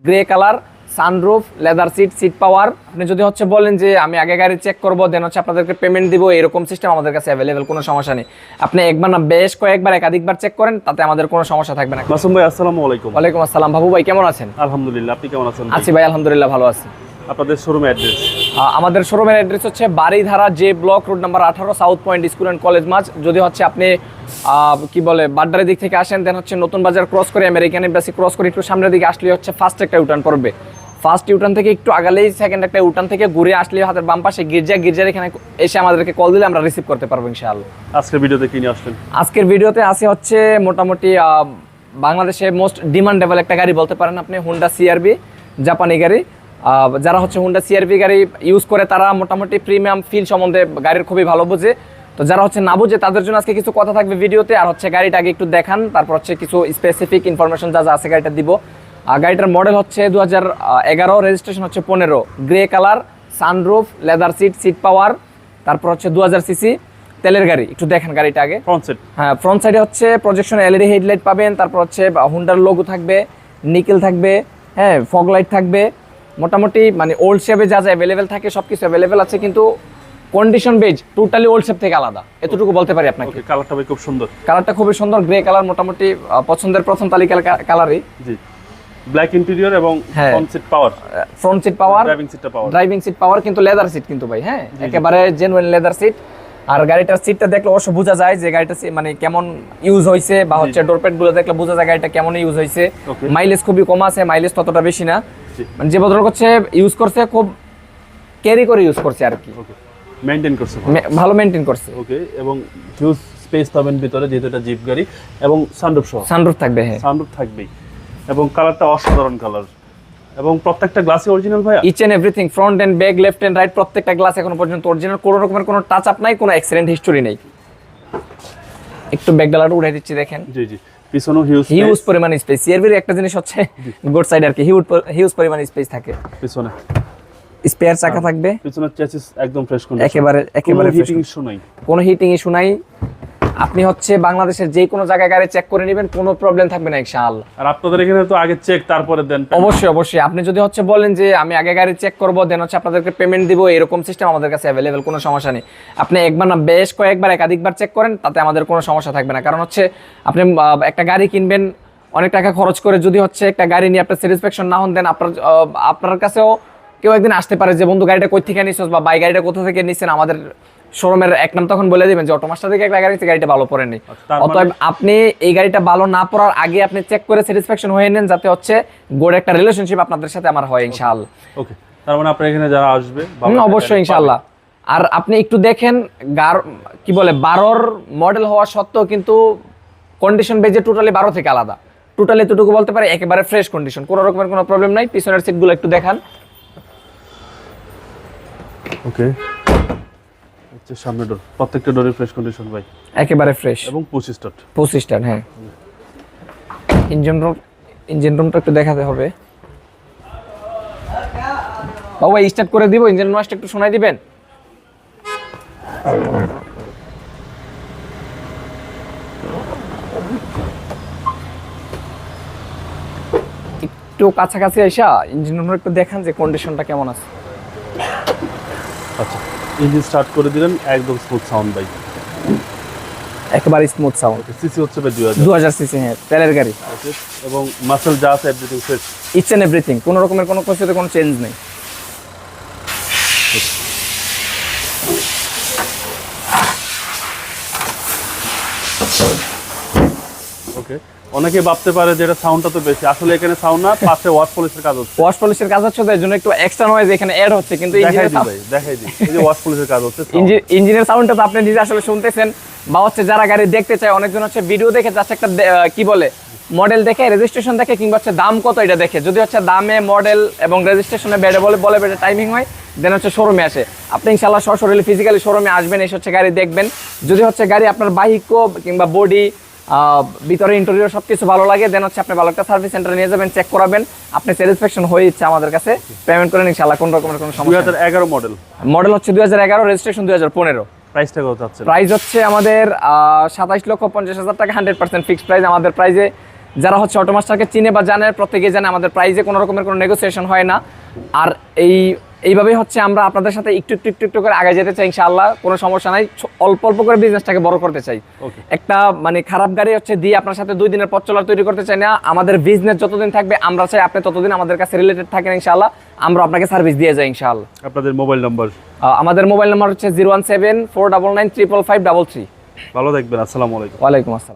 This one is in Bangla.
Grey colour, sunroof, leather seat, seat power. আপনি যদি হচ্ছে বলেন যে আমি আগে গাড়ি চেক করবো দেন হচ্ছে আপনাদেরকে পেমেন্ট দিব, এরকম সিস্টেম আমাদের কাছে অ্যাভেলেবেল, কোনো সমস্যা নেই। আপনি একবার না বেশ কয়েকবার একাধিকবার চেক করেন, তাতে আমাদের কোনো সমস্যা থাকবে না। মাসুম ভাই আসসালামু আলাইকুম। ওয়ালাইকুম আসসালাম। বাবু ভাই কেমন আছেন? আলহামদুলিল্লাহ, আপনি কেমন আছেন? আছি ভাই, আলহামদুলিল্লাহ ভালো আছি। আপনাদের শোরুম অ্যাড্রেস? আমাদের শোরুমের অ্যাড্রেস হচ্ছে Baridhara J block, road number 18, south point school and college মাঝ। যদি হচ্ছে আপনি কি বলে বাড্ডারের দিক থেকে আসেন, দেন হচ্ছে নতুন বাজার ক্রস করে আমেরিকান এম্বাসি ক্রস করে একটু সামনের দিকে আসলে হচ্ছে ফার্স্ট একটা ইউটার্ন পড়বে। ফার্স্ট ইউটার্ন থেকে একটু আগালেই সেকেন্ড একটা ইউটার্ন থেকে ঘুরে আসলে হাতের বাম পাশে গির্জার এখানে এসে আমাদেরকে কল দিলে আমরা রিসিভ করতে পারবো ইনশাআল্লাহ। আজকের ভিডিওতে কি নিয়ে আসলেন? আজকের ভিডিওতে আসি হচ্ছে মোটামুটি বাংলাদেশে মোস্ট ডিমান্ডেবল একটা গাড়ি বলতে পারেন আপনি, হুন্ডা সিআরভি, জাপানি গাড়ি। যারা হচ্ছে হুন্ডা সিআরভি গাড়ি ইউজ করে তারা মোটামুটি প্রিমিয়াম ফিল সম্বন্ধে গাড়ির খুবই ভালো বোঝে। তো যারা হচ্ছে না বুঝে তাদের জন্য আজকে কিছু কথা থাকবে ভিডিওতে। আর হচ্ছে গাড়িটা আগে একটু দেখান, তারপর হচ্ছে কিছু স্পেসিফিক ইনফরমেশন যা যা আছে গাড়িটা দিব। গাড়িটার মডেল হচ্ছে 2011, রেজিস্ট্রেশন হচ্ছে 15, grey colour, sunroof, leather seat, seat power, তারপর হচ্ছে 2000 সিসি তেলের গাড়ি। একটু দেখেন গাড়িটা আগে। Front side? হ্যাঁ, ফ্রন্ট সাইডে হচ্ছে প্রজেকশন এলইডি হেডলাইট পাবেন, তারপর হচ্ছে হুন্ডার লোগো থাকবে, নিকেল থাকবে, হ্যাঁ ফগ লাইট থাকবে। মোটামুটি মানে ওল্ড শেপে যা যা অ্যাভেলেবেল থাকে সব কিছু অ্যাভেলেবেল আছে, কিন্তু condition base totally old shape থেকে আলাদা, এতটুকু বলতে পারি আপনাকে। কালারটা ভাই খুব সুন্দর, কালারটা খুবই সুন্দর, গ্রে কালার, মোটামুটি পছন্দের প্রথম তালিকার কালারই। জি, ব্ল্যাক ইন্টেরিয়র এবং front seat power, driving seat power, কিন্তু লেদার সিট কিন্তু ভাই, হ্যাঁ একেবারে জেনুইন লেদার সিট। আর গাড়িটার সিটটা দেখলে অবশ্য বোঝা যায় যে গাড়িটা মানে কেমন ইউজ হয়েছে, বা হচ্ছে ডোরপ্যাড গুলো দেখলে বোঝা যায় গাড়িটা কেমন ইউজ হয়েছে। মাইলেজ খুবই কম আছে, মাইলেজ ততটা বেশি না, মানে যে ভদ্রলোক হচ্ছে ইউজ করছে খুব ক্যারি করে ইউজ করছে আর কি, মেইনটেইন করছে, ভালো মেইনটেইন করছে। ওকে, এবং হিউজ স্পেস পাবেন ভিতরে যেহেতু এটা জিপ গাড়ি, এবং সানরুফ সহ। সানরুফ থাকবে, হ্যাঁ সানরুফ থাকবেই, এবং কালারটা অসাধারণ কালার, এবং প্রত্যেকটা গ্লাসই অরিজিনাল ভাই। Each and everything, front and back, left and right, প্রত্যেকটা গ্লাস এখনো পর্যন্ত অরিজিনাল, কোনো রকমের কোনো টাচ আপ নাই, কোনো অ্যাক্সিডেন্ট হিস্টোরি নেই। একটু ব্যাক ডালাটা উঠাই দিচ্ছি দেখেন। জি জি, পিছনেও হিউজ পরিমাণ স্পেস। সিআরভির একটা জিনিস হচ্ছে গুড সাইড আর কি, হিউজ পরিমাণ স্পেস থাকে পিছনে। স্পেয়ার চাকা থাকবে, পিছনের চেসিস একদম ফ্রেশ কন্ডিশন, একেবারে হিটিং ইস্যু নাই, কোনো হিটিং ইস্যু নাই। আপনি হচ্ছে বাংলাদেশের যে কোনো জায়গায় গাড়ি চেক করে নেবেন, কোনো প্রবলেম থাকবে না ইনশাআল্লাহ। আর আপনাদের এখানে তো আগে চেক তারপরে দেন? অবশ্যই। আপনি যদি হচ্ছে বলেন যে আমি আগে গাড়ি চেক করবো দেন হচ্ছে আপনাদেরকে পেমেন্ট দিব, এরকম সিস্টেম আমাদের কাছে অ্যাভেলেবেল, কোনো সমস্যা নেই। আপনি একবার না বেশ কয়েকবার একাধিকবার চেক করেন, তাতে আমাদের কোনো সমস্যা থাকবে না। কারণ হচ্ছে আপনি একটা গাড়ি কিনবেন অনেক টাকা খরচ করে, যদি হচ্ছে একটা গাড়ি নিয়ে আপনার স্যাটিসফ্যাকশন না হন, দেন আপনার কাছেও কেউ একদিন আসতে পারে যে বন্ধু গাড়িটা কই থেকে নিচ্ছিস, বা বাই গাড়িটা কোথা থেকে নিচ্ছেন, আমাদের শোরুমের এক নাম তখন বলে দিবেন যে অটোমাস্টার থেকে একটা গাড়ি, গাড়িটা ভালো পড়েনি। অতএব আপনি এই গাড়িটা ভালো না পড়ার আগে আপনি চেক করে স্যাটিসফ্যাকশন হয়ে নেন, যাতে হচ্ছে গড়ে একটা রিলেশনশিপ আপনাদের সাথে আমার হয় ইনশাআল্লাহ। ওকে, তার মানে আপনার এখানে যারা আসবে অবশ্যই ইনশাআল্লাহ। আর আপনি একটু দেখেন কি বলে 12 মডেল হওয়া সত্ত্বেও কিন্তু কন্ডিশন বেজে টোটালি 12 থেকে আলাদা, টোটালি এতটুকু বলতে পারে একেবারে ফ্রেশ কন্ডিশন, কোনো রকমের কোনো প্রবলেম নাই। পিছনের সিটগুলো একটু দেখান। ওকে, আচ্ছা, সামনের ডোর, প্রত্যেকটা ডোরে ফ্রেশ কন্ডিশন ভাই, একেবারে ফ্রেশ, এবং 25 স্টার, হ্যাঁ। ইঞ্জিন রুমটা একটু দেখাতে হবে বাবা, স্টার্ট করে দিব, ইঞ্জিন নয়েজটা একটু শোনাই দিবেন। একটু কাছাকাছি আইসা ইঞ্জিন রুমটা একটু দেখান যে কন্ডিশনটা কেমন আছে। আচ্ছা, ইঞ্জিন স্টার্ট করে দিলেন, একদম স্মুথ সাউন্ড ভাই, একেবারে স্মুথ সাউন্ড। সিসি হচ্ছে ভাই 2000 সিসি, হ্যাঁ তেলের গাড়ি, এবং মাসেল যা আছে everything fresh, each and everything, কোনো রকমের কোনো কিছুতে কোনো চেঞ্জ নেই। ওকে, অনেকে ভাবতে পারে যে এটা সাউন্ডটা তো বেশি, আসলে এখানে সাউন্ড না, পাশে ওয়াশ পলিশের কাজ হচ্ছে। ওয়াশ পলিশের কাজ হচ্ছে, তাই জন্য একটু এক্সট্রা নয়েজ এখানে অ্যাড হচ্ছে, কিন্তু দেখাই দিই এই যে ওয়াশ পলিশের কাজ হচ্ছে। ইঞ্জিনের সাউন্ডটা তো আপনি নিজে আসলে শুনতেছেন, বা হচ্ছে যারা গাড়ি দেখতে চায়, অনেকজন হচ্ছে ভিডিও দেখে যাচ্ছে একটা কি বলে মডেল দেখে, রেজিস্ট্রেশন দেখে, কিংবা হচ্ছে দাম কত এটা দেখে, যদি হচ্ছে দামে, মডেল এবং রেজিস্ট্রেশনে বেড়ে বলে বেড়ে টাইমিং হয়, দেন হচ্ছে শোরুমে আসে। আপনি ইনশাআল্লাহ সরাসরি ফিজিক্যালি শোরুমে আসবেন, এসে হচ্ছে গাড়ি দেখবেন। যদি হচ্ছে গাড়ি আপনার বাহিকো কিংবা বডি, ভিতরে ইন্টেরিয়র সবকিছু ভালো লাগে, দেন হচ্ছে আপনি ভালো একটা সার্ভিস সেন্টারে নিয়ে যাবেন, চেক করাবেন, আপনি স্যাটিসফ্যাকশন হয়ে ইচ্ছে আমাদের কাছে পেমেন্ট করেন ইনশাআল্লাহ, কোনো রকমের কোনো সমস্যা। 2011 মডেল হচ্ছে 2011, রেজিস্ট্রেশন 2015। প্রাইসটা কত আছে? প্রাইস হচ্ছে আমাদের 27,50,000 টাকা, 100% ফিক্সড প্রাইস। আমাদের প্রাইজে যারা হচ্ছে অটোমাস্টারকে চিনে বা জানে প্রত্যেকেই জানে আমাদের প্রাইসে কোনো রকমের কোনো নেগোসিয়েশন হয় না। আর এইভাবেই হচ্ছে আমরা আপনাদের সাথে একটু করে আগে যেতে চাই ইনশাআল্লাহ, কোনো সমস্যা নাই। অল্প অল্প করে বিজনেসটাকে বড় করতে চাই। একটা মানে খারাপ গাড়ি হচ্ছে দিয়ে আপনার সাথে 2 দিনের পথ চলার তৈরি করতে চাই না। আমাদের বিজনেস যতদিন থাকবে আমরা চাই আপনি ততদিন আমাদের কাছে রিলেটেড থাকেন ইনশাআল্লাহ, আমরা আপনাকে সার্ভিস দিয়ে যাই ইনশাআল্লাহ। আপনাদের মোবাইল নাম্বার? আমাদের মোবাইল নাম্বার হচ্ছে 01749955533। ভালো থাকবেন, আসসালামু আলাইকুম। ওয়ালাইকুম আসসালাম।